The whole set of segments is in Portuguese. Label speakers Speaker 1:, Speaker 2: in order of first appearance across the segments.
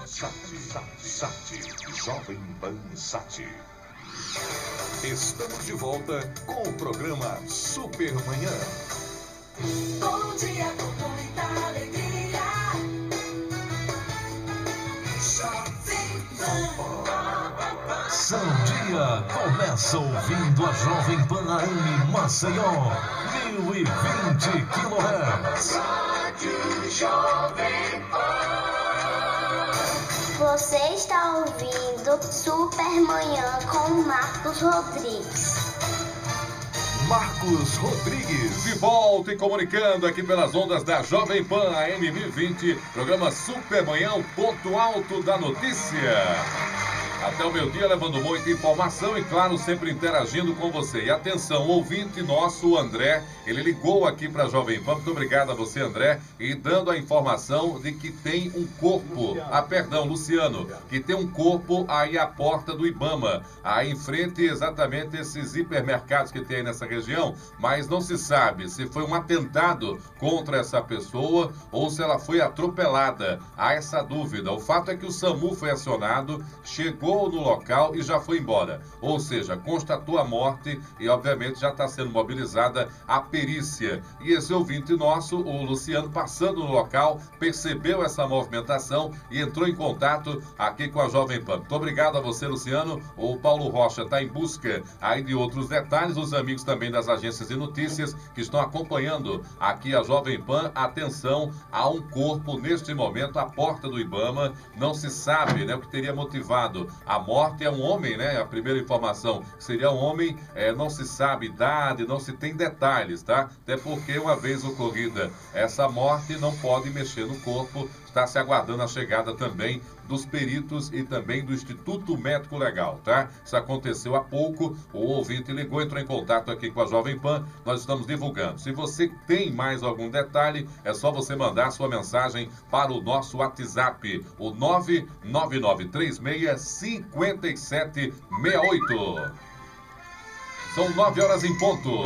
Speaker 1: Jovem Pan Sat. Estamos de volta com o programa Supermanhã.
Speaker 2: Bom dia com muita alegria. Jovem Pan.
Speaker 3: Seu dia começa ouvindo a Jovem Pan AM Maceió, 1020 kHz.
Speaker 2: Rádio Jovem Pan.
Speaker 4: Você está ouvindo Supermanhã com Marcos Rodrigues.
Speaker 1: Marcos Rodrigues, de volta e comunicando aqui pelas ondas da Jovem Pan AM 1020, programa Supermanhã, o ponto alto da notícia. Até o meio-dia, levando muita informação e, claro, sempre interagindo com você. E atenção, ouvinte nosso, o André, ele ligou aqui para a Jovem Pan. Muito obrigado a você, André, e dando a informação de que tem um corpo, Luciano, que tem um corpo aí à porta do Ibama, aí em frente exatamente esses hipermercados que tem aí nessa região, mas não se sabe se foi um atentado contra essa pessoa ou se ela foi atropelada. Há essa dúvida. O fato é que o SAMU foi acionado, chegou no local e já foi embora. Ou seja, constatou a morte e, obviamente, já está sendo mobilizada a perícia. E esse ouvinte nosso, o Luciano, passando no local, percebeu essa movimentação e entrou em contato aqui com a Jovem Pan. Muito obrigado a você, Luciano. O Paulo Rocha está em busca aí de outros detalhes. Os amigos também das agências de notícias que estão acompanhando aqui a Jovem Pan. Atenção, há um corpo neste momento à porta do Ibama. Não se sabe, né, o que teria motivado a morte. É um homem, né? A primeira informação seria um homem, não se sabe idade, não se tem detalhes, tá? Até porque uma vez ocorrida essa morte, não pode mexer no corpo. Está se aguardando a chegada também dos peritos e também do Instituto Médico Legal, tá? Isso aconteceu há pouco, o ouvinte ligou, entrou em contato aqui com a Jovem Pan, nós estamos divulgando. Se você tem mais algum detalhe, é só você mandar sua mensagem para o nosso WhatsApp, o 999365768. São 9 horas em ponto.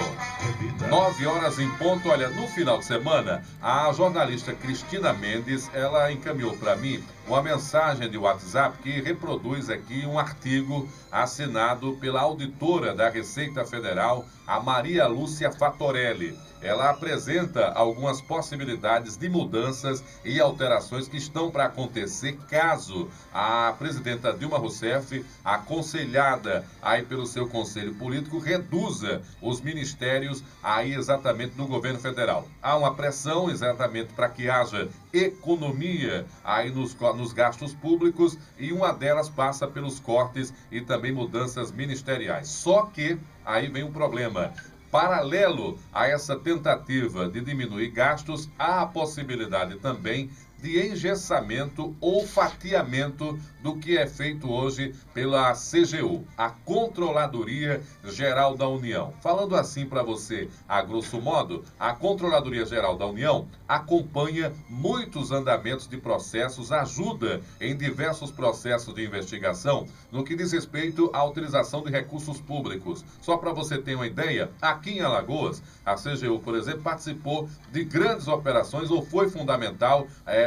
Speaker 1: 9 horas em ponto. Olha, no final de semana, a jornalista Cristina Mendes, ela encaminhou para mim uma mensagem de WhatsApp que reproduz aqui um artigo assinado pela auditora da Receita Federal, a Maria Lúcia Fatorelli. Ela apresenta algumas possibilidades de mudanças e alterações que estão para acontecer caso a presidenta Dilma Rousseff, aconselhada aí pelo seu conselho político, reduza os ministérios aí exatamente do governo federal. Há uma pressão exatamente para que haja economia aí nos gastos públicos e uma delas passa pelos cortes e também mudanças ministeriais. Só que aí vem um problema. Paralelo a essa tentativa de diminuir gastos, há a possibilidade também de engessamento ou fatiamento do que é feito hoje pela CGU, a Controladoria Geral da União. Falando assim para você, a grosso modo, a Controladoria Geral da União acompanha muitos andamentos de processos, ajuda em diversos processos de investigação no que diz respeito à utilização de recursos públicos. Só para você ter uma ideia, aqui em Alagoas, a CGU, por exemplo, participou de grandes operações ou foi fundamental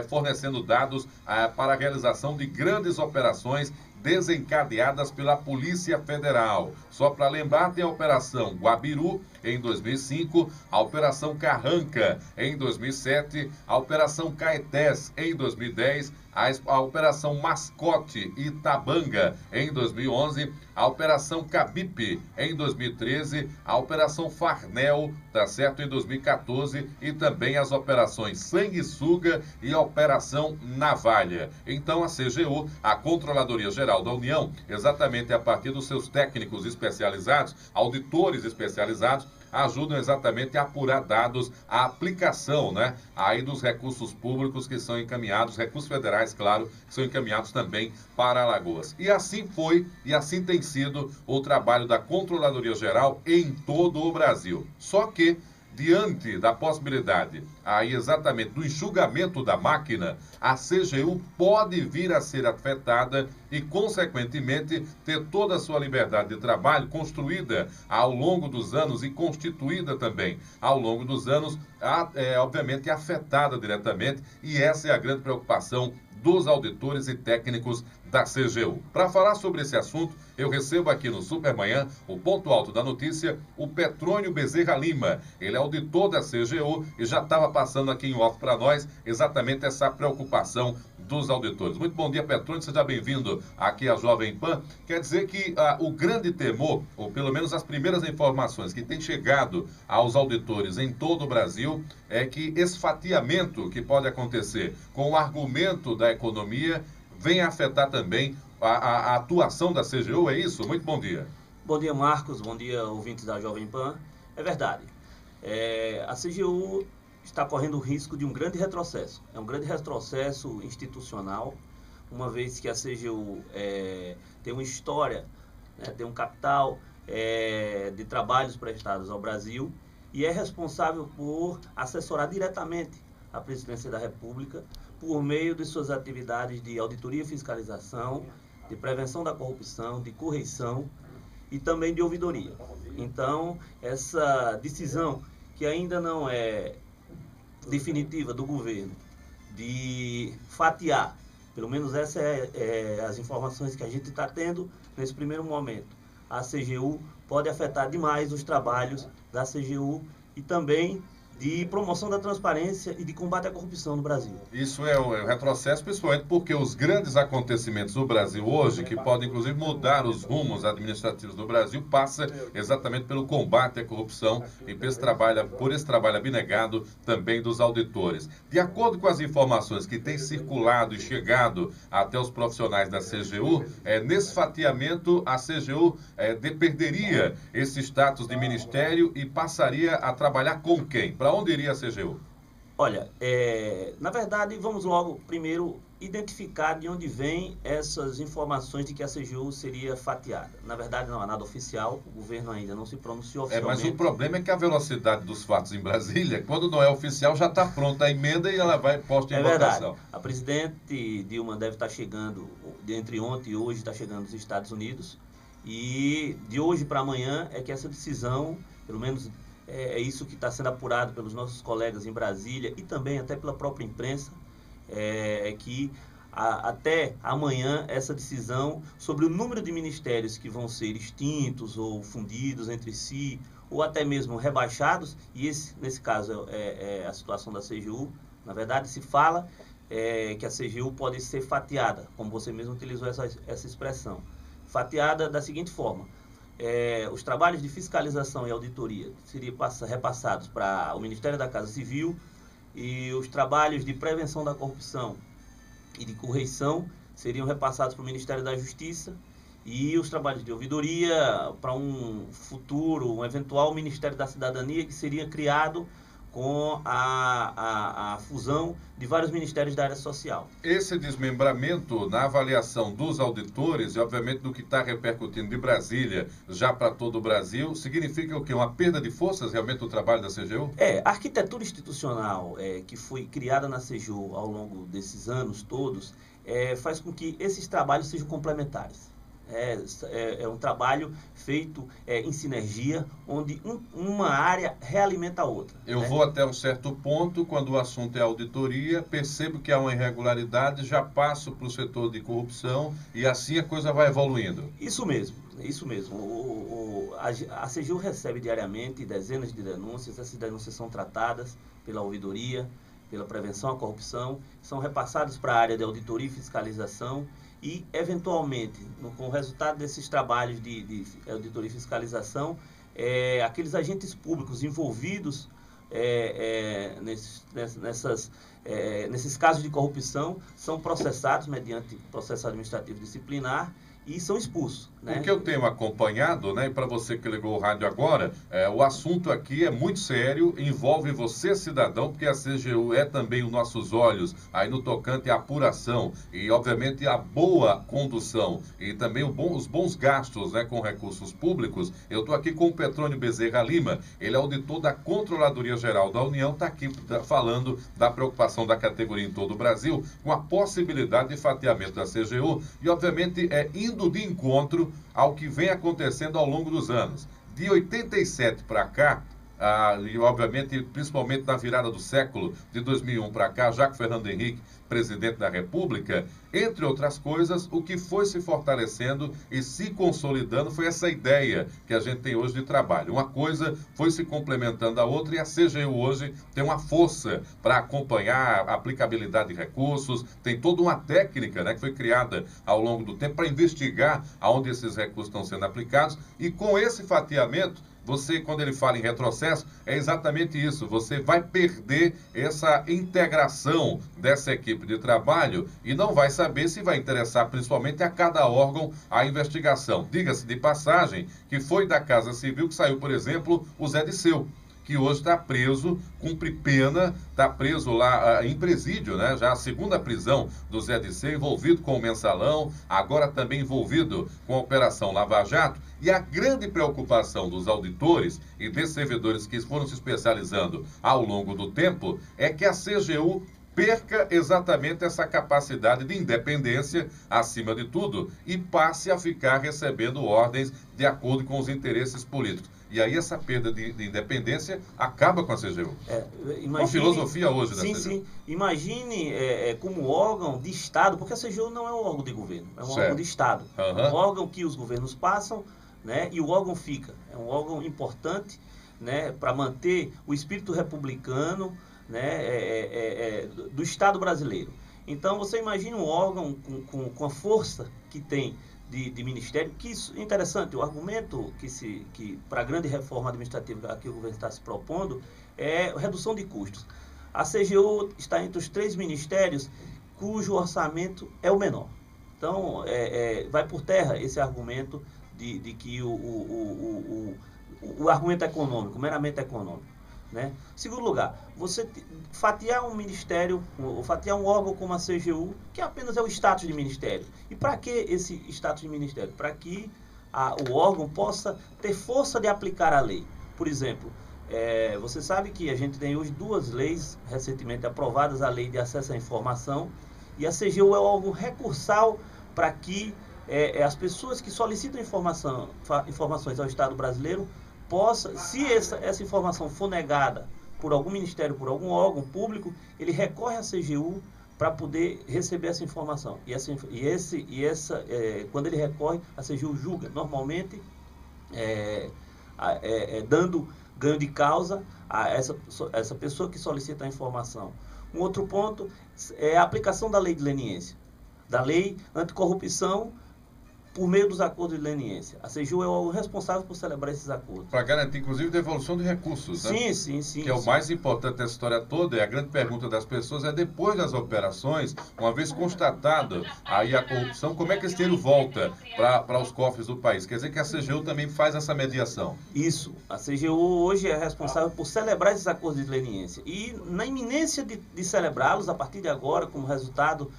Speaker 1: fornecendo dados para a realização de grandes operações desencadeadas pela Polícia Federal. Só para lembrar, tem a Operação Guabiru em 2005, a Operação Carranca em 2007, a Operação Caetés em 2010, a Operação Mascote Itabanga em 2011, a Operação Cabipe em 2013, a Operação Farnel, tá certo, em 2014 e também as Operações Sanguessuga e a Operação Navalha. Então a CGU, a Controladoria Geral da União, exatamente a partir dos seus técnicos especializados, auditores especializados, ajudam exatamente a apurar dados, a aplicação, né, aí dos recursos públicos que são encaminhados, recursos federais, claro, que são encaminhados também para Alagoas. E assim foi, e assim tem sido o trabalho da Controladoria Geral em todo o Brasil. Só que, diante da possibilidade aí exatamente do enxugamento da máquina, a CGU pode vir a ser afetada e, consequentemente, ter toda a sua liberdade de trabalho construída ao longo dos anos e constituída também ao longo dos anos, obviamente afetada diretamente, e essa é a grande preocupação dos auditores e técnicos da CGU. Para falar sobre esse assunto, eu recebo aqui no Supermanhã, o ponto alto da notícia, o Petrônio Bezerra Lima. Ele é auditor da CGU e já estava passando aqui em off para nós exatamente essa preocupação dos auditores. Muito bom dia, Petrônio, seja bem-vindo aqui à Jovem Pan. Quer dizer que o grande temor, ou pelo menos as primeiras informações que têm chegado aos auditores em todo o Brasil, é que esse fatiamento que pode acontecer com o argumento da economia venha afetar também a atuação da CGU, é isso? Muito bom dia.
Speaker 5: Bom dia, Marcos. Bom dia, ouvintes da Jovem Pan. É verdade. A CGU está correndo o risco de um grande retrocesso. É um grande retrocesso institucional, uma vez que a CGU tem uma história, né, tem um capital de trabalhos prestados ao Brasil e é responsável por assessorar diretamente a Presidência da República por meio de suas atividades de auditoria e fiscalização, de prevenção da corrupção, de correição e também de ouvidoria. Então, essa decisão, que ainda não é definitiva do governo, de fatiar, pelo menos essas as informações que a gente está tendo nesse primeiro momento, a CGU pode afetar demais os trabalhos da CGU e também de promoção da transparência e de combate à corrupção no Brasil.
Speaker 1: Isso é um retrocesso, principalmente porque os grandes acontecimentos do Brasil hoje, que podem inclusive mudar os rumos administrativos do Brasil, passa exatamente pelo combate à corrupção e por esse trabalho abnegado também dos auditores. De acordo com as informações que têm circulado e chegado até os profissionais da CGU, nesse fatiamento a CGU perderia esse status de ministério e passaria a trabalhar com quem? Para onde iria a CGU?
Speaker 5: Olha, na verdade, vamos logo primeiro identificar de onde vêm essas informações de que a CGU seria fatiada. Na verdade, não há nada oficial, o governo ainda não se pronunciou oficialmente.
Speaker 1: Mas o problema é que a velocidade dos fatos em Brasília, quando não é oficial, já está pronta a emenda e ela vai posta em votação.
Speaker 5: Verdade. A presidente Dilma deve estar chegando, entre ontem e hoje, está chegando nos Estados Unidos, e de hoje para amanhã é que essa decisão, pelo menos é isso que está sendo apurado pelos nossos colegas em Brasília e também até pela própria imprensa, que até amanhã essa decisão sobre o número de ministérios que vão ser extintos ou fundidos entre si, ou até mesmo rebaixados, e nesse caso é a situação da CGU. Na verdade, se fala que a CGU pode ser fatiada, como você mesmo utilizou essa expressão. Fatiada da seguinte forma: os trabalhos de fiscalização e auditoria seriam repassados para o Ministério da Casa Civil e os trabalhos de prevenção da corrupção e de correição seriam repassados para o Ministério da Justiça e os trabalhos de ouvidoria para um um eventual Ministério da Cidadania que seria criado com a fusão de vários ministérios da área social.
Speaker 1: Esse desmembramento, na avaliação dos auditores e, obviamente, do que está repercutindo de Brasília já para todo o Brasil, significa o quê? Uma perda de forças realmente do trabalho da CGU?
Speaker 5: A arquitetura institucional que foi criada na CGU ao longo desses anos todos faz com que esses trabalhos sejam complementares. É um trabalho feito em sinergia, onde uma área realimenta a outra.
Speaker 1: Eu vou até um certo ponto, quando o assunto é auditoria, percebo que há uma irregularidade, já passo para o setor de corrupção e assim a coisa vai evoluindo.
Speaker 5: Isso mesmo, isso mesmo. A CGU recebe diariamente dezenas de denúncias, essas denúncias são tratadas pela ouvidoria, pela prevenção à corrupção, são repassadas para a área de auditoria e fiscalização e, eventualmente, com o resultado desses trabalhos de auditoria e fiscalização, aqueles agentes públicos envolvidos nesses casos de corrupção são processados mediante processo administrativo disciplinar e são expulsos.
Speaker 1: O que eu tenho acompanhado, né, e para você que ligou o rádio agora, o assunto aqui é muito sério, envolve você, cidadão, porque a CGU é também os nossos olhos aí no tocante à apuração e, obviamente, a boa condução e também os bons gastos, né, com recursos públicos. Eu estou aqui com o Petrônio Bezerra Lima, ele é auditor da Controladoria Geral da União, está aqui falando da preocupação da categoria em todo o Brasil com a possibilidade de fatiamento da CGU e, obviamente, indo de encontro ao que vem acontecendo ao longo dos anos. De 87 para cá, e obviamente, principalmente na virada do século, de 2001 para cá, já que Fernando Henrique, presidente da República, entre outras coisas, o que foi se fortalecendo e se consolidando foi essa ideia que a gente tem hoje de trabalho. Uma coisa foi se complementando a outra e a CGU hoje tem uma força para acompanhar a aplicabilidade de recursos, tem toda uma técnica, né, que foi criada ao longo do tempo para investigar aonde esses recursos estão sendo aplicados, e com esse fatiamento, você, quando ele fala em retrocesso, é exatamente isso. Você vai perder essa integração dessa equipe de trabalho e não vai saber se vai interessar principalmente a cada órgão a investigação. Diga-se de passagem que foi da Casa Civil que saiu, por exemplo, o Zé Disseu, que hoje está preso, cumpre pena, está preso lá em presídio, né? Já a segunda prisão do Zé Disseu, envolvido com o Mensalão, agora também envolvido com a Operação Lava Jato. E a grande preocupação dos auditores e desses servidores que foram se especializando ao longo do tempo é que a CGU perca exatamente essa capacidade de independência, acima de tudo, e passe a ficar recebendo ordens de acordo com os interesses políticos. E aí essa perda de independência acaba com a CGU. Uma filosofia hoje da CGU.
Speaker 5: Sim. Imagine como órgão de Estado, porque a CGU não é um órgão de governo, é um órgão de Estado. É um órgão que os governos passam, né, e o órgão fica. É um órgão importante, né, para manter o espírito republicano, né, do Estado brasileiro. Então, você imagina um órgão com a força que tem de ministério, que isso é interessante. O argumento que para a grande reforma administrativa que o governo está se propondo é a redução de custos. A CGU está entre os 3 ministérios cujo orçamento é o menor. Então, vai por terra esse argumento de que o argumento econômico, meramente econômico. Né? Segundo lugar, você fatiar um ministério, ou fatiar um órgão como a CGU, que apenas é o status de ministério. E para que esse status de ministério? Para que o órgão possa ter força de aplicar a lei. Por exemplo, você sabe que a gente tem hoje 2 leis recentemente aprovadas, a Lei de Acesso à Informação, e a CGU é o órgão recursal para que as pessoas que solicitam informações ao Estado brasileiro possa, se essa informação for negada por algum ministério, por algum órgão público, ele recorre à CGU para poder receber essa informação. Quando ele recorre, a CGU julga, normalmente dando ganho de causa a essa pessoa que solicita a informação. Um outro ponto é a aplicação da lei de leniência, da lei anticorrupção, por meio dos acordos de leniência. A CGU é o responsável por celebrar esses acordos.
Speaker 1: Para garantir, inclusive, devolução de recursos, né?
Speaker 5: Sim.
Speaker 1: Que é o mais importante dessa história toda, e a grande pergunta das pessoas é, depois das operações, uma vez constatado aí a corrupção, como é que esse dinheiro volta para os cofres do país? Quer dizer que a CGU também faz essa mediação.
Speaker 5: Isso. A CGU hoje é responsável por celebrar esses acordos de leniência. E na iminência de celebrá-los, a partir de agora, como resultado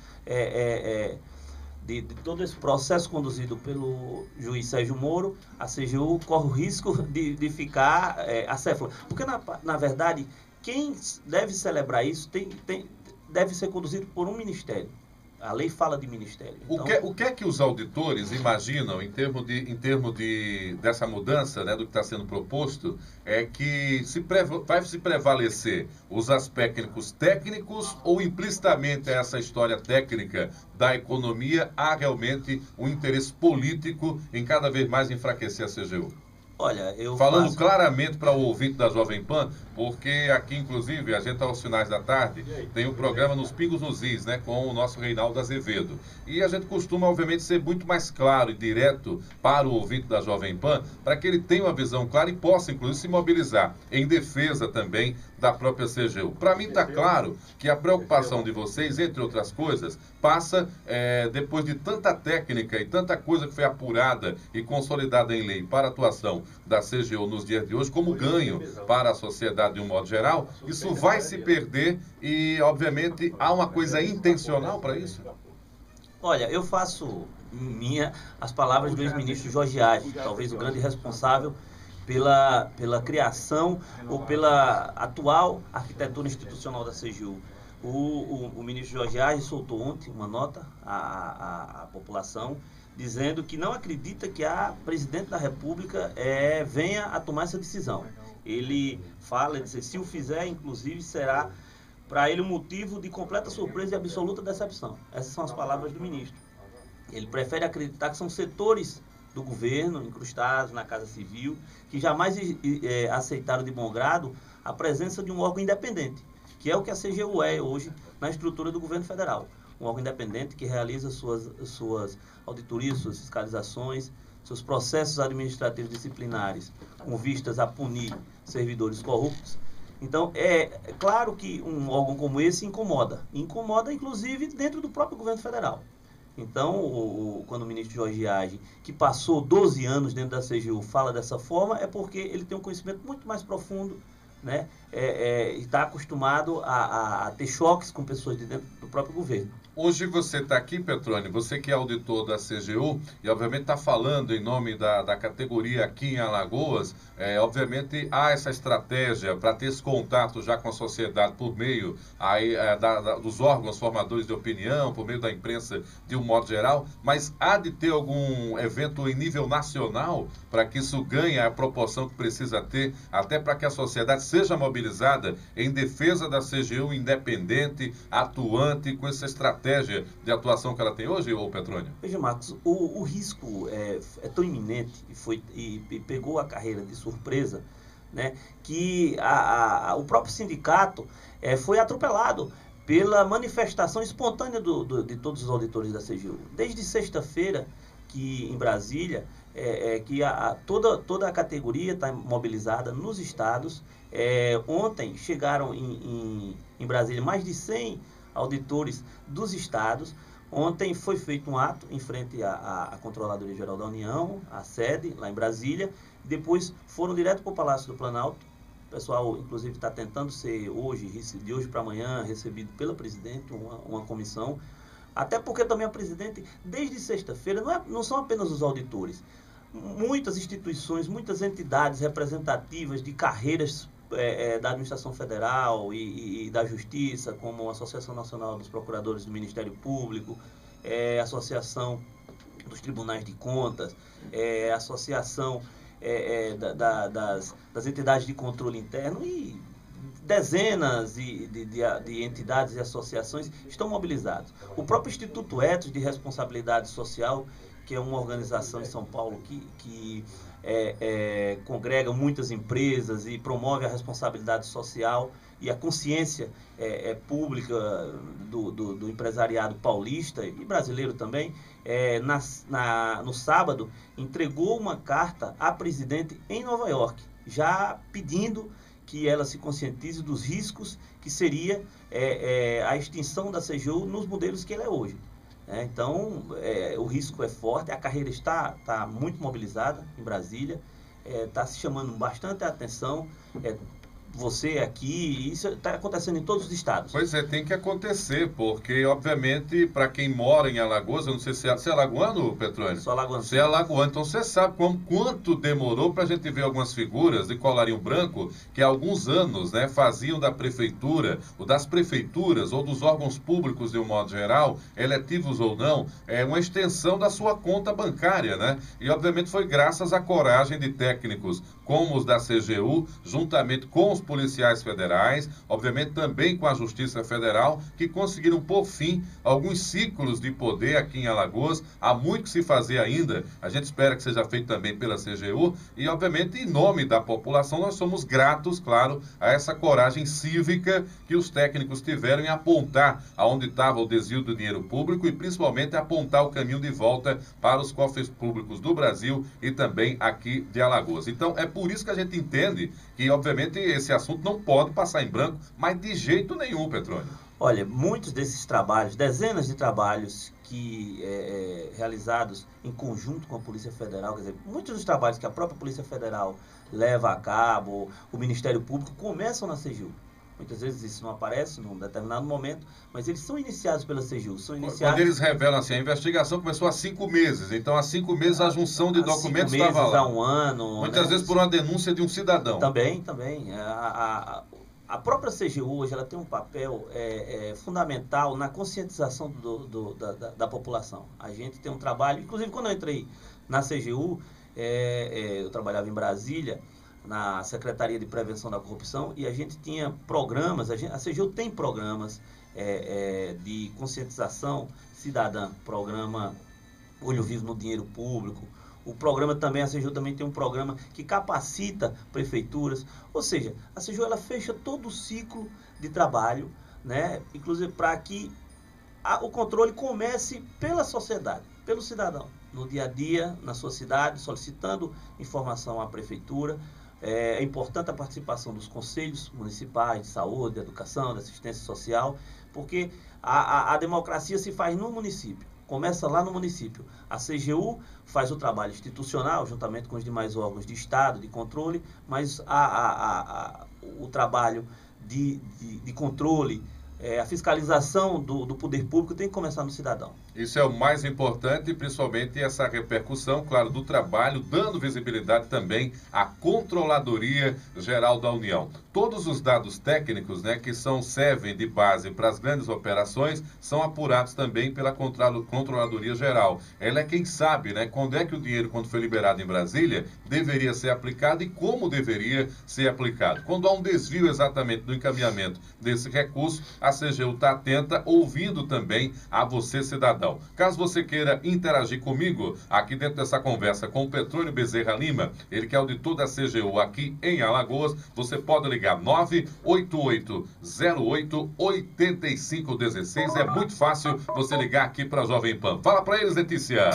Speaker 5: de todo esse processo conduzido pelo juiz Sérgio Moro, a CGU corre o risco de ficar acéfala. Porque, na verdade, quem deve celebrar isso deve ser conduzido por um ministério. A lei fala de ministério.
Speaker 1: Então, o que é que os auditores imaginam em termos dessa mudança, né, do que está sendo proposto, é que vai se prevalecer os aspectos técnicos ou implicitamente essa história técnica da economia há realmente um interesse político em cada vez mais enfraquecer a CGU?
Speaker 5: Olha,
Speaker 1: Falando claramente para o ouvinte da Jovem Pan, porque aqui, inclusive, a gente aos finais da tarde tem um programa nos Pingos nos Is, né, com o nosso Reinaldo Azevedo. E a gente costuma, obviamente, ser muito mais claro e direto para o ouvinte da Jovem Pan, para que ele tenha uma visão clara e possa, inclusive, se mobilizar em defesa também da própria CGU. Para mim está claro que a preocupação de vocês, entre outras coisas, passa, depois de tanta técnica e tanta coisa que foi apurada e consolidada em lei para a atuação da CGU nos dias de hoje, como ganho para a sociedade de um modo geral, isso vai se perder e, obviamente, há uma coisa intencional para isso?
Speaker 5: Olha, eu faço minha as palavras do ex-ministro Jorge Agee, talvez o grande responsável pela criação ou pela atual arquitetura institucional da CGU. O ministro Jorge Arges soltou ontem uma nota à população, dizendo que não acredita que a presidente da República venha a tomar essa decisão. Ele fala, diz, se o fizer, inclusive, será para ele um motivo de completa surpresa e absoluta decepção. Essas são as palavras do ministro. Ele prefere acreditar que são setores do governo, incrustados na Casa Civil, que jamais aceitaram de bom grado a presença de um órgão independente, que é o que a CGU é hoje na estrutura do governo federal. Um órgão independente que realiza suas auditorias, suas fiscalizações, seus processos administrativos disciplinares, com vistas a punir servidores corruptos. Então, é claro que um órgão como esse incomoda, inclusive dentro do próprio governo federal. Então, quando o ministro Jorge Arges, que passou 12 anos dentro da CGU, fala dessa forma, é porque ele tem um conhecimento muito mais profundo, né? Está acostumado a ter choques com pessoas de dentro do próprio governo.
Speaker 1: Hoje você está aqui, Petroni, você que é auditor da CGU e obviamente está falando em nome da categoria aqui em Alagoas, obviamente há essa estratégia para ter esse contato já com a sociedade por meio dos órgãos formadores de opinião, por meio da imprensa de um modo geral, mas há de ter algum evento em nível nacional para que isso ganhe a proporção que precisa ter, até para que a sociedade seja mobilizada em defesa da CGU independente, atuante, com essa estratégia de atuação que ela tem hoje, ô Petrônio?
Speaker 5: Veja, Marcos, o risco é tão iminente e pegou a carreira de surpresa, né, que o próprio sindicato foi atropelado pela manifestação espontânea de todos os auditores da CGU. Desde sexta-feira, que em Brasília, toda a categoria está mobilizada nos estados. Ontem chegaram em Brasília mais de 100 auditores dos estados. Ontem foi feito um ato em frente à Controladoria Geral da União, a sede, lá em Brasília. Depois foram direto para o Palácio do Planalto. O pessoal, inclusive, está tentando ser de hoje para amanhã, recebido pela presidente, uma comissão. Até porque também a presidente, desde sexta-feira, não são apenas os auditores. Muitas instituições, muitas entidades representativas de carreiras da administração federal e da justiça, como a Associação Nacional dos Procuradores do Ministério Público, a Associação dos Tribunais de Contas, a Associação das entidades de controle interno e dezenas de entidades e associações estão mobilizados. O próprio Instituto Etos de Responsabilidade Social, que é uma organização em São Paulo que congrega muitas empresas e promove a responsabilidade social e a consciência pública do empresariado paulista e brasileiro também, no sábado entregou uma carta à presidente em Nova York, já pedindo que ela se conscientize dos riscos que seria a extinção da CGU nos modelos que ela é hoje. Então, o risco é forte, a carreira está muito mobilizada em Brasília, está se chamando bastante a atenção. Você aqui, isso está acontecendo em todos os estados.
Speaker 1: Pois tem que acontecer, porque, obviamente, para quem mora em Alagoas, eu não sei se é alagoano, Petrônio?
Speaker 5: Sou alagoano.
Speaker 1: Você é alagoano, então você sabe quanto demorou para a gente ver algumas figuras de colarinho branco que há alguns anos, né, faziam da prefeitura, ou das prefeituras, ou dos órgãos públicos de um modo geral, eletivos ou não, uma extensão da sua conta bancária, né? E, obviamente, foi graças à coragem de técnicos como os da CGU, juntamente com os policiais federais, obviamente também com a Justiça Federal, que conseguiram pôr fim a alguns ciclos de poder aqui em Alagoas. Há muito que se fazer ainda, a gente espera que seja feito também pela CGU e, obviamente, em nome da população, nós somos gratos, claro, a essa coragem cívica que os técnicos tiveram em apontar aonde estava o desvio do dinheiro público e, principalmente, apontar o caminho de volta para os cofres públicos do Brasil e também aqui de Alagoas. Então, é por isso que a gente entende que, obviamente, esse assunto não pode passar em branco, mas de jeito nenhum, Petrônio.
Speaker 5: Olha, muitos desses trabalhos, dezenas de trabalhos realizados em conjunto com a Polícia Federal, quer dizer, muitos dos trabalhos que a própria Polícia Federal leva a cabo, o Ministério Público, começam na CGU. Muitas vezes isso não aparece num determinado momento, mas eles são iniciados pela CGU.
Speaker 1: Quando eles revelam assim, a investigação começou há 5 meses, então há 5 meses a junção de documentos estava lá.
Speaker 5: Há um ano.
Speaker 1: Muitas vezes por uma denúncia de um cidadão.
Speaker 5: Também. A própria CGU hoje ela tem um papel fundamental na conscientização da população. A gente tem um trabalho, inclusive quando eu entrei na CGU, eu trabalhava em Brasília, na Secretaria de Prevenção da Corrupção, e a gente tinha programas, a CGU tem programas de conscientização cidadã, programa Olho Vivo no Dinheiro Público. O programa também, a CGU também tem um programa que capacita prefeituras, ou seja, a CGU ela fecha todo o ciclo de trabalho, né? Inclusive para que o controle comece pela sociedade, pelo cidadão, no dia a dia, na sua cidade, solicitando informação à prefeitura. É importante a participação dos conselhos municipais de saúde, de educação, de assistência social, porque a democracia se faz no município. Começa lá no município. A CGU faz o trabalho institucional, juntamente com os demais órgãos de Estado, de controle, mas o trabalho de controle, a fiscalização do poder público tem que começar no cidadão.
Speaker 1: Isso é o mais importante, principalmente essa repercussão, claro, do trabalho, dando visibilidade também à Controladoria Geral da União. Todos os dados técnicos, né, que servem de base para as grandes operações, são apurados também pela Controladoria Geral. Ela é quem sabe, né, quando é que o dinheiro, quando foi liberado em Brasília, deveria ser aplicado e como deveria ser aplicado. Quando há um desvio exatamente do encaminhamento desse recurso, a CGU está atenta, ouvindo também a você, cidadão. Caso você queira interagir comigo aqui dentro dessa conversa com o Petrônio Bezerra Lima, ele que é auditor da CGU aqui em Alagoas, você pode ligar 98808-8516. É muito fácil você ligar aqui para a Jovem Pan. Fala para eles, Letícia.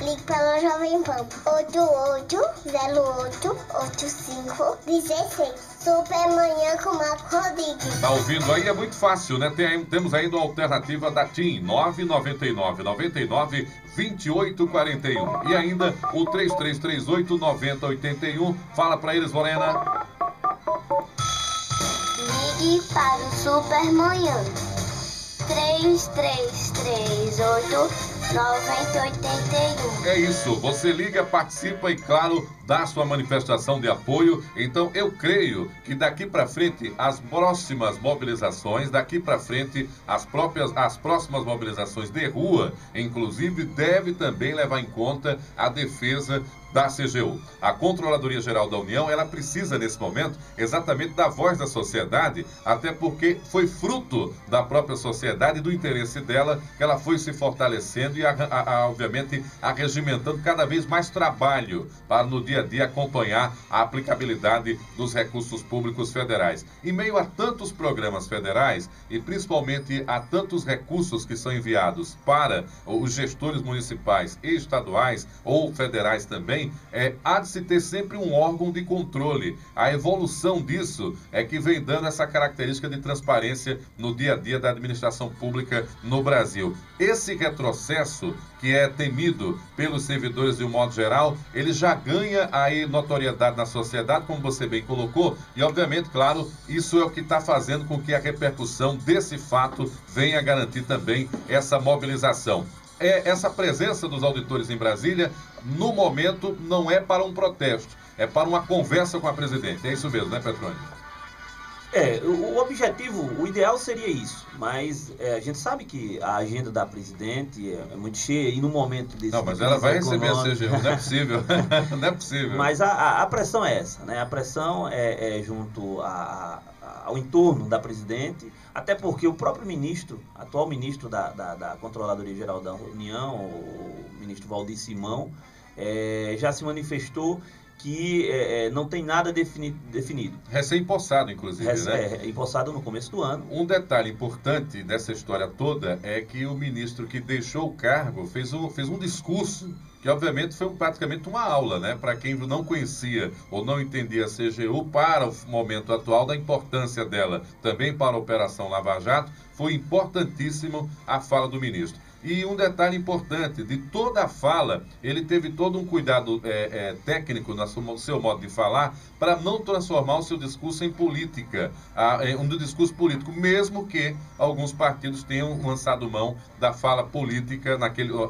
Speaker 4: Ligue para a Jovem Pan 8808-8516. Supermanhã com Marco Rodrigues.
Speaker 1: Tá ouvindo aí? É muito fácil, né? Temos ainda a alternativa da TIM, 999-2841. E ainda o 3338-9081. Fala pra eles, Lorena.
Speaker 4: Ligue para o Supermanhã 3338-9081.
Speaker 1: É isso, você liga, participa e, claro, dá sua manifestação de apoio. Então, eu creio que daqui para frente, as próximas mobilizações, as próximas mobilizações de rua, inclusive, deve também levar em conta a defesa da CGU. A Controladoria Geral da União, ela precisa, nesse momento, exatamente da voz da sociedade, até porque foi fruto da própria sociedade e do interesse dela que ela foi se fortalecendo e, obviamente, arregimentando cada vez mais trabalho para, no dia a dia, acompanhar a aplicabilidade dos recursos públicos federais. Em meio a tantos programas federais e, principalmente, a tantos recursos que são enviados para os gestores municipais e estaduais ou federais também, há de se ter sempre um órgão de controle. A evolução disso é que vem dando essa característica de transparência no dia a dia da administração pública no Brasil. Esse retrocesso, que é temido pelos servidores de um modo geral, ele já ganha aí notoriedade na sociedade, como você bem colocou, e obviamente, claro, isso é o que está fazendo com que a repercussão desse fato venha garantir também essa mobilização. Essa presença dos auditores em Brasília, no momento, não é para um protesto, é para uma conversa com a presidente. É isso mesmo, né, Petrônio?
Speaker 5: O objetivo, o ideal seria isso, mas a gente sabe que a agenda da presidente é muito cheia e no momento desse...
Speaker 1: Não, mas ela vai receber a CGU, não é possível, não é possível.
Speaker 5: Mas a pressão é essa, né? A pressão é junto ao entorno da presidente, até porque o próprio ministro, atual ministro da Controladoria Geral da União, o ministro Valdir Simão, já se manifestou que não tem nada definido.
Speaker 1: Recém-empossado, inclusive, né?
Speaker 5: Empossado no começo do ano.
Speaker 1: Um detalhe importante dessa história toda é que o ministro que deixou o cargo fez um discurso que, obviamente, foi praticamente uma aula, né? Para quem não conhecia ou não entendia a CGU, para o momento atual, da importância dela também para a Operação Lava Jato, foi importantíssimo a fala do ministro. E um detalhe importante, de toda a fala, ele teve todo um cuidado técnico no seu modo de falar, para não transformar o seu discurso em política, um discurso político, mesmo que alguns partidos tenham lançado mão da fala política,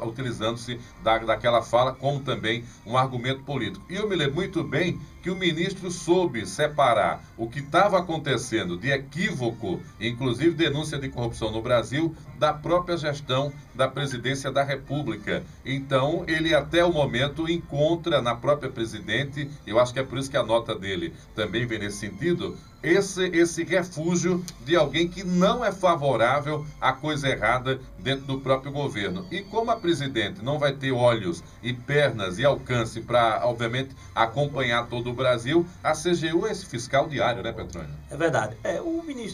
Speaker 1: utilizando-se daquela fala como também um argumento político. E eu me lembro muito bem que o ministro soube separar o que estava acontecendo de equívoco, inclusive denúncia de corrupção no Brasil, da própria gestão da presidência da República. Então, ele até o momento encontra na própria presidente, eu acho que é por isso que a nota dele também vem nesse sentido, esse refúgio de alguém que não é favorável à coisa errada dentro do próprio governo. E como a presidente não vai ter olhos e pernas e alcance para, obviamente, acompanhar todo o Brasil, a CGU é esse fiscal diário, né, Petrônio?
Speaker 5: É verdade.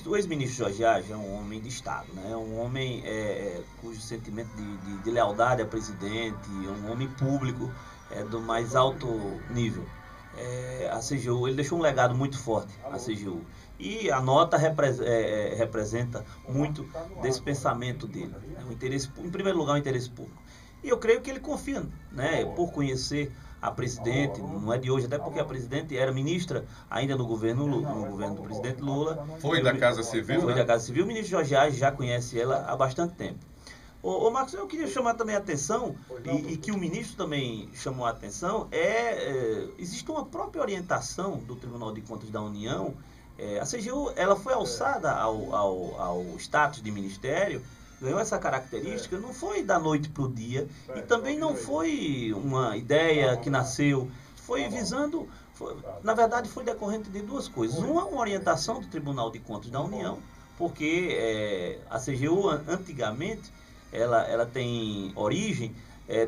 Speaker 5: O ex-ministro Jorge Argel é um homem de Estado, né? É um homem cujo sentimento de lealdade à presidente, é um homem público do mais alto nível. A CGU, ele deixou um legado muito forte, a CGU. E a nota representa muito desse pensamento dele. Né? O interesse, em primeiro lugar, o interesse público. E eu creio que ele confia, né, por conhecer a presidente, não é de hoje, até porque a presidente era ministra ainda no governo do presidente Lula.
Speaker 1: Foi da Casa Civil,
Speaker 5: Foi
Speaker 1: né?
Speaker 5: da Casa Civil. O ministro Jorge Argel já conhece ela há bastante tempo. Ô Marcos, eu queria chamar também a atenção, e que o ministro também chamou a atenção, existe uma própria orientação do Tribunal de Contas da União. A CGU, ela foi alçada ao status de ministério, ganhou essa característica, não foi da noite para o dia, e também não foi uma ideia que nasceu, foi visando, na verdade foi decorrente de duas coisas. Uma orientação do Tribunal de Contas da União, porque a CGU antigamente, ela tem origem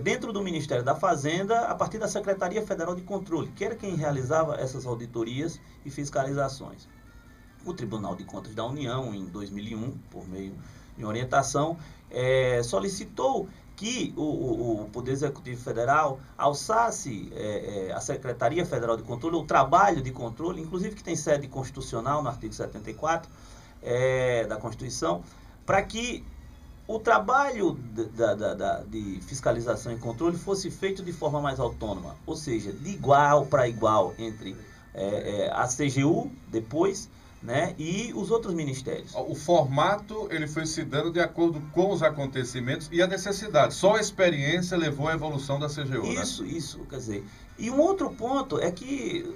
Speaker 5: dentro do Ministério da Fazenda, a partir da Secretaria Federal de Controle, que era quem realizava essas auditorias e fiscalizações. O Tribunal de Contas da União, em 2001, por meio de orientação, solicitou que o Poder Executivo Federal alçasse a Secretaria Federal de Controle, o trabalho de controle, inclusive que tem sede constitucional no artigo 74 da Constituição, para que o trabalho de fiscalização e controle fosse feito de forma mais autônoma, ou seja, de igual para igual entre a CGU, depois, né, e os outros ministérios.
Speaker 1: O formato ele foi se dando de acordo com os acontecimentos e a necessidade. Só a experiência levou à evolução da CGU,
Speaker 5: Isso, quer dizer. E um outro ponto é que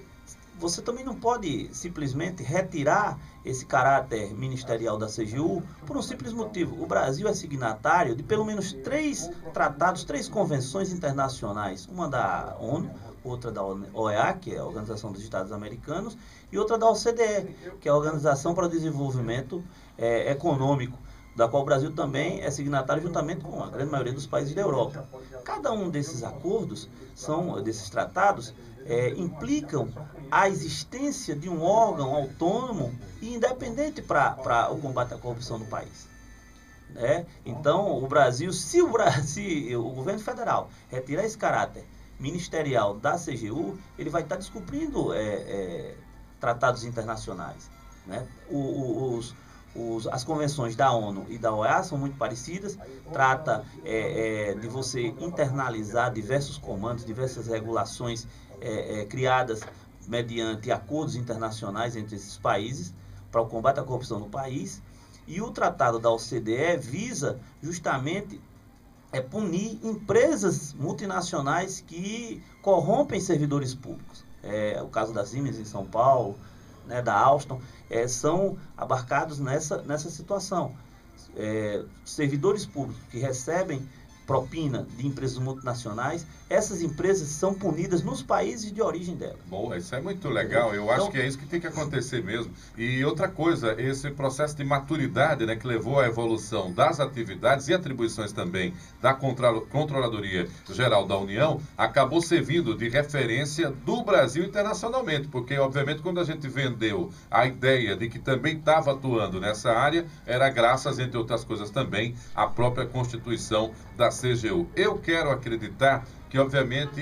Speaker 5: você também não pode simplesmente retirar esse caráter ministerial da CGU por um simples motivo. O Brasil é signatário de pelo menos 3 tratados, 3 convenções internacionais. Uma da ONU, outra da OEA, que é a Organização dos Estados Americanos, e outra da OCDE, que é a Organização para o Desenvolvimento Econômico, da qual o Brasil também é signatário juntamente com a grande maioria dos países da Europa. Cada um desses acordos, desses tratados, implicam a existência de um órgão autônomo e independente para o combate à corrupção no país. Então, o Brasil, se o governo federal retirar esse caráter ministerial da CGU, ele vai estar descumprindo tratados internacionais. Né? As convenções da ONU e da OEA são muito parecidas, trata de você internalizar diversos comandos, diversas regulações criadas mediante acordos internacionais entre esses países para o combate à corrupção no país, e o tratado da OCDE visa justamente punir empresas multinacionais que corrompem servidores públicos. O caso da Siemens em São Paulo, né, da Alstom, são abarcados nessa situação. Servidores públicos que recebem propina de empresas multinacionais, essas empresas são punidas nos países de origem delas.
Speaker 1: Boa, isso é muito legal, eu acho que é isso que tem que acontecer mesmo. E outra coisa, esse processo de maturidade, né, que levou à evolução das atividades e atribuições também da Controladoria Geral da União, acabou servindo de referência do Brasil internacionalmente, porque obviamente quando a gente vendeu a ideia de que também estava atuando nessa área, era graças, entre outras coisas também, à própria Constituição da CGU. Eu quero acreditar que, obviamente,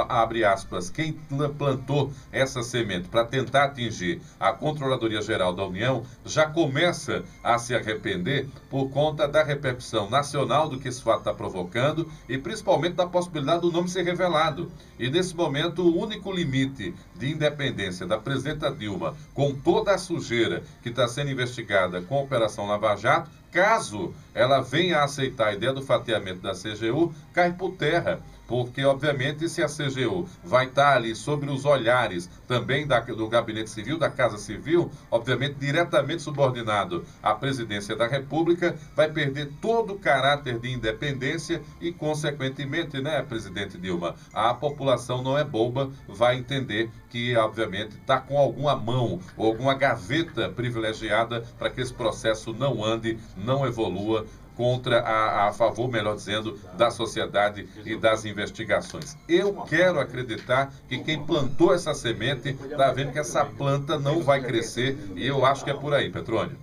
Speaker 1: abre aspas, quem plantou essa semente para tentar atingir a Controladoria Geral da União já começa a se arrepender por conta da repercussão nacional do que esse fato está provocando e principalmente da possibilidade do nome ser revelado. E nesse momento, o único limite de independência da presidenta Dilma, com toda a sujeira que está sendo investigada com a Operação Lava Jato, caso ela venha a aceitar a ideia do fatiamento da CGU, cai por terra, por porque, obviamente, se a CGU vai estar ali sobre os olhares também do Gabinete Civil, da Casa Civil, obviamente, diretamente subordinado à Presidência da República, vai perder todo o caráter de independência e, consequentemente, né, presidente Dilma, a população não é boba, vai entender que, obviamente, está com alguma mão ou alguma gaveta privilegiada para que esse processo não ande, não evolua a favor, melhor dizendo, da sociedade e das investigações. Eu quero acreditar que quem plantou essa semente está vendo que essa planta não vai crescer e eu acho que é por aí, Petrônio.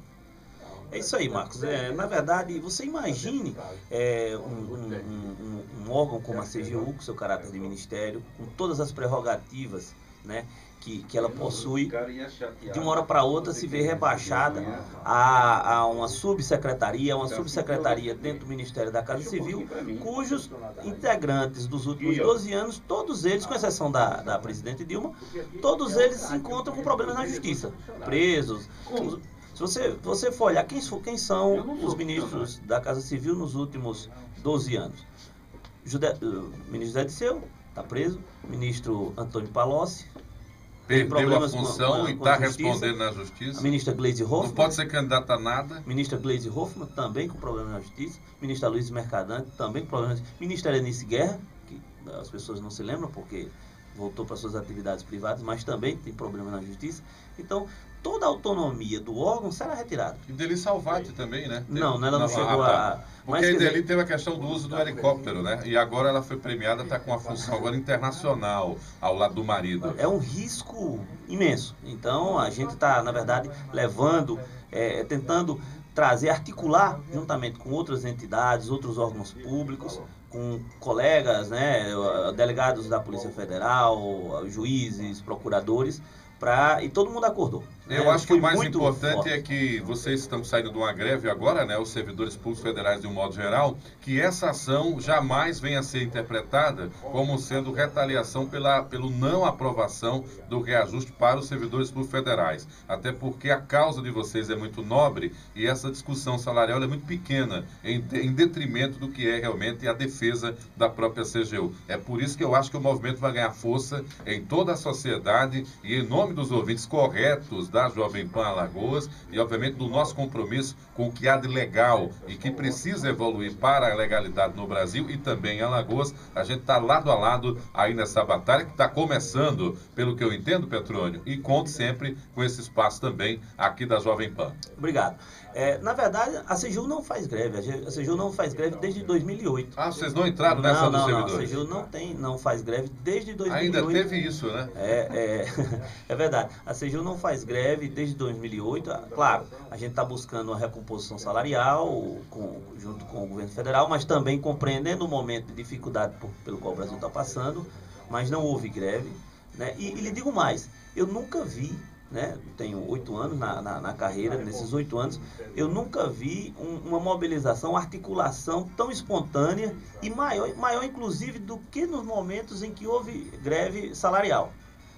Speaker 5: É isso aí, Marcos. Na verdade, você imagine um órgão como a CGU, com seu caráter de ministério, com todas as prerrogativas, né, que ela possui, de uma hora para outra se vê rebaixada a uma subsecretaria dentro do Ministério da Casa Civil, cujos integrantes dos últimos 12 anos, todos eles, com exceção da presidente Dilma, todos eles se encontram com problemas na justiça, presos. Se você for olhar quem são os ministros da Casa Civil nos últimos 12 anos. O ministro Zé Disseu está preso, o ministro Antônio Palocci
Speaker 1: perdeu a função e está respondendo na justiça.
Speaker 5: A ministra Gleisi Hoffmann.
Speaker 1: Não pode ser candidata a nada.
Speaker 5: Ministra Gleisi Hoffmann também com problemas na justiça. Ministra Luiz Mercadante também com problemas na justiça. Ministra Eunice Guerra, que as pessoas não se lembram porque voltou para suas atividades privadas, mas também tem problema na justiça. Então, toda a autonomia do órgão será retirada.
Speaker 1: E Deli Salvati também, né?
Speaker 5: Não, ela não chegou a...
Speaker 1: Porque a Deli teve a questão do uso do helicóptero, né? E agora ela foi premiada, está com uma função agora internacional ao lado do marido.
Speaker 5: É um risco imenso. Então, a gente está, na verdade, levando, tentando trazer, articular, juntamente com outras entidades, outros órgãos públicos, com colegas, né, delegados da Polícia Federal, juízes, procuradores, e todo mundo acordou.
Speaker 1: Eu acho que o mais importante é que vocês estão saindo de uma greve agora, né, os servidores públicos federais de um modo geral, que essa ação jamais venha a ser interpretada como sendo retaliação pelo não aprovação do reajuste para os servidores públicos federais. Até porque a causa de vocês é muito nobre e essa discussão salarial é muito pequena, em detrimento do que é realmente a defesa da própria CGU. É por isso que eu acho que o movimento vai ganhar força em toda a sociedade e em nome dos ouvintes corretos da Jovem Pan Alagoas e, obviamente, do nosso compromisso com o que há de legal e que precisa evoluir para a legalidade no Brasil e também em Alagoas. A gente está lado a lado aí nessa batalha que está começando, pelo que eu entendo, Petrônio, e conto sempre com esse espaço também aqui da Jovem Pan.
Speaker 5: Obrigado. Na verdade, a CGU não faz greve. A CGU não faz greve desde 2008.
Speaker 1: Ah, vocês não entraram nessa dos servidores?
Speaker 5: Não, a CGU não faz greve desde 2008.
Speaker 1: Ainda teve isso, né?
Speaker 5: É verdade. A CGU não faz greve desde 2008. Claro, a gente está buscando uma recomposição salarial junto com o governo federal, mas também compreendendo o momento de dificuldade pelo qual o Brasil está passando, mas não houve greve, né? E lhe digo mais, eu nunca vi, né? Tenho 8 anos na carreira, nesses 8 anos, eu nunca vi uma mobilização, uma articulação tão espontânea e maior inclusive do que nos momentos em que houve greve salarial.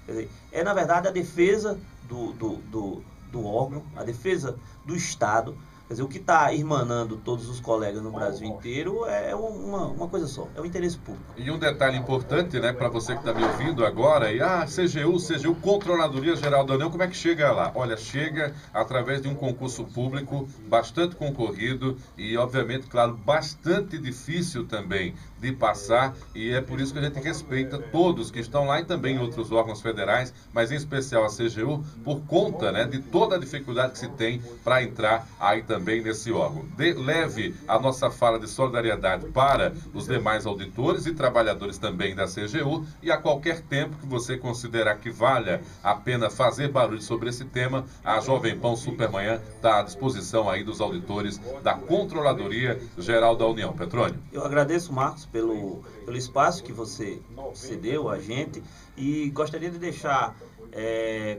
Speaker 5: Quer dizer, na verdade a defesa do órgão, a defesa do Estado. Quer dizer, o que está irmanando todos os colegas no Brasil inteiro é uma coisa só, é o interesse público.
Speaker 1: E um detalhe importante, né, para você que está me ouvindo agora, CGU, Controladoria Geral da União, como é que chega lá? Olha, chega através de um concurso público bastante concorrido e, obviamente, claro, bastante difícil também de passar, e é por isso que a gente respeita todos que estão lá e também outros órgãos federais, mas em especial a CGU, por conta, né, de toda a dificuldade que se tem para entrar aí também nesse órgão. Leve a nossa fala de solidariedade para os demais auditores e trabalhadores também da CGU, e a qualquer tempo que você considerar que valha a pena fazer barulho sobre esse tema, a Jovem Pan Supermanhã está à disposição aí dos auditores da Controladoria Geral da União. Petrônio.
Speaker 5: Eu agradeço, Marcos, pelo espaço que você cedeu a gente e gostaria de deixar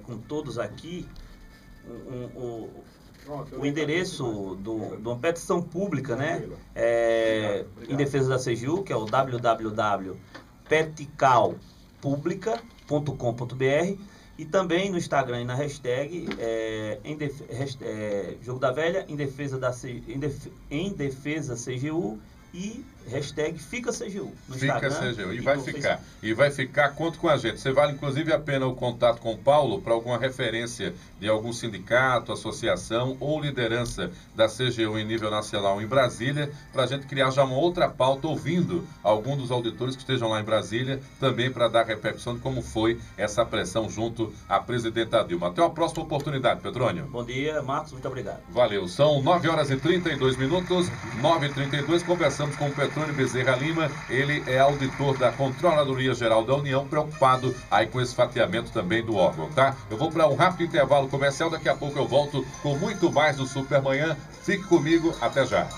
Speaker 5: com todos aqui o endereço de uma petição pública, né, em defesa da CGU, que é o www.peticalpublica.com.br, e também no Instagram e na hashtag Jogo da Velha em defesa CGU e hashtag #FicaCGU no
Speaker 1: Fica
Speaker 5: Instagram
Speaker 1: CGU. E
Speaker 5: no
Speaker 1: vai
Speaker 5: Facebook.
Speaker 1: ficar. E vai ficar, conta com a gente. Você vale, inclusive, a pena o contato com o Paulo para alguma referência de algum sindicato, associação ou liderança da CGU em nível nacional em Brasília, para a gente criar já uma outra pauta, ouvindo algum dos auditores que estejam lá em Brasília, também para dar repercussão de como foi essa pressão junto à presidenta Dilma. Até uma próxima oportunidade, Petrônio.
Speaker 5: Bom dia, Marcos, muito obrigado.
Speaker 1: Valeu. São 9 horas e 32 minutos, 9h32, conversamos com o Petrônio Bezerra Lima. Ele é auditor da Controladoria Geral da União, preocupado aí com esse fatiamento também do órgão, tá? Eu vou para um rápido intervalo comercial, daqui a pouco eu volto com muito mais do Supermanhã. Fique comigo, até já.